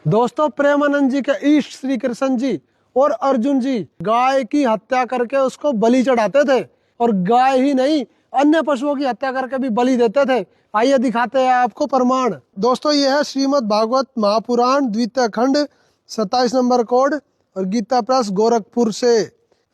दोस्तों, प्रेमानंद जी के इष्ट श्री कृष्ण जी और अर्जुन जी गाय की हत्या करके उसको बलि चढ़ाते थे, और गाय ही नहीं अन्य पशुओं की हत्या करके भी बलि देते थे। आइए दिखाते हैं आपको प्रमाण। दोस्तों, यह है श्रीमद् भागवत महापुराण द्वितीय खंड 27 नंबर कोड और गीता प्रेस गोरखपुर से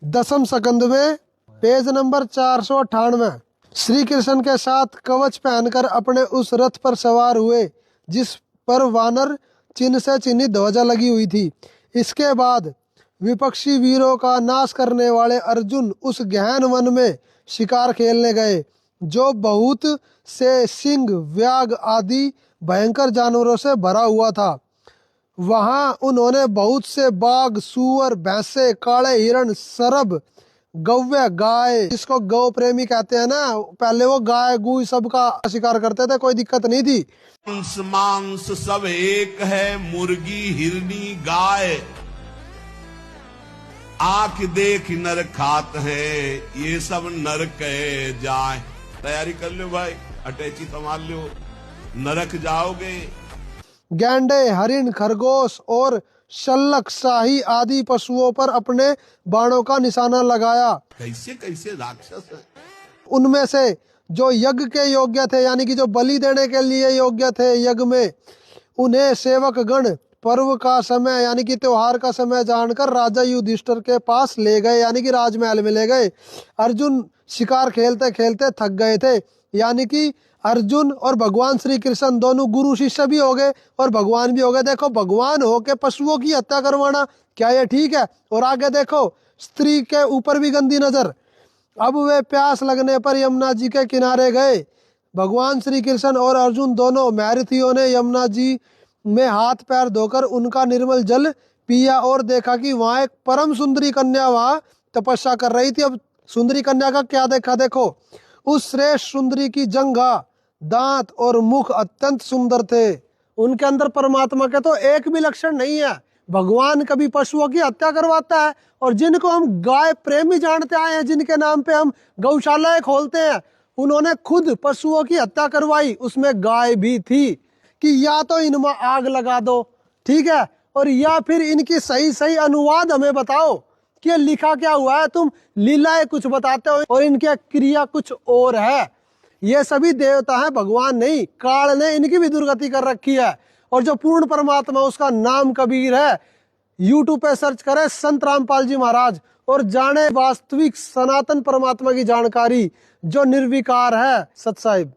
10वीं स्कंद में पेज नंबर 498। श्री कृष्ण के साथ कवच पहनकर अपने उस रथ पर सवार हुए जिस पर वानर चिन्ह से चिन्हित ध्वजा लगी हुई थी। इसके बाद विपक्षी वीरों का नाश करने वाले अर्जुन उस गहन वन में शिकार खेलने गए, जो बहुत से सिंह, व्याघ आदि भयंकर जानवरों से भरा हुआ था। वहां उन्होंने बहुत से बाघ, सूअर, भैंसे, काले हिरण, सरब, गौवे, गाय, जिसको गौ प्रेमी कहते हैं ना, पहले वो गाय गू सबका शिकार करते थे, कोई दिक्कत नहीं थी। मांस सब एक है, मुर्गी, हिरनी, गाय, आंख देख नर खात है, ये सब नर कहे जाए। तैयारी कर लो भाई, अटैची संभाल लो, नरक जाओगे। गैंडे, हरिण, खरगोश और शल्लक, शाही आदि पशुओं पर अपने बाणों का निशाना लगाया। कैसे कैसे राक्षस है। उनमें से जो यज्ञ के योग्य थे, यानी कि जो बलि देने के लिए योग्य थे यज्ञ में, उन्हें सेवक गण पर्व का समय यानी कि त्योहार का समय जानकर राजा युधिष्ठिर के पास ले गए, यानी कि राजमहल में ले गए। अर्जुन शिकार खेलते खेलते थक गए थे, यानी कि अर्जुन और भगवान श्री कृष्ण दोनों गुरु शिष्य भी हो गए और भगवान भी हो गए। देखो, भगवान हो के पशुओं की हत्या करवाना, क्या ये ठीक है? और आगे देखो, स्त्री के ऊपर भी गंदी नजर। अब वे प्यास लगने पर यमुना जी के किनारे गए। भगवान श्री कृष्ण और अर्जुन दोनों महर्षियों ने यमुना जी में हाथ पैर धोकर उनका निर्मल जल पिया और देखा कि वहां एक परम सुंदरी कन्या वहां तपस्या कर रही थी। अब सुंदरी कन्या का क्या देखा? देखो, उस श्रेष्ठ सुंदरी की जंघा, दांत और मुख अत्यंत सुंदर थे। उनके अंदर परमात्मा के तो एक भी लक्षण नहीं है। भगवान कभी पशुओं की हत्या करवाता है, और जिनको हम गाय प्रेमी जानते आए हैं, जिनके नाम पे हम गौशालाएं खोलते हैं, उन्होंने खुद पशुओं की हत्या करवाई, उसमें गाय भी थी। कि या तो इनमें आग लगा दो, ठीक है, और या फिर इनकी सही सही अनुवाद हमें बताओ कि लिखा क्या हुआ है। तुम लीलाएं कुछ बताते हो और इनकी क्रिया कुछ और है। ये सभी देवता हैं, भगवान नहीं। काल ने इनकी भी दुर्गति कर रखी है। और जो पूर्ण परमात्मा, उसका नाम कबीर है। यूट्यूब पे सर्च करें संत रामपाल जी महाराज और जाने वास्तविक सनातन परमात्मा की जानकारी, जो निर्विकार है। सत साहिब।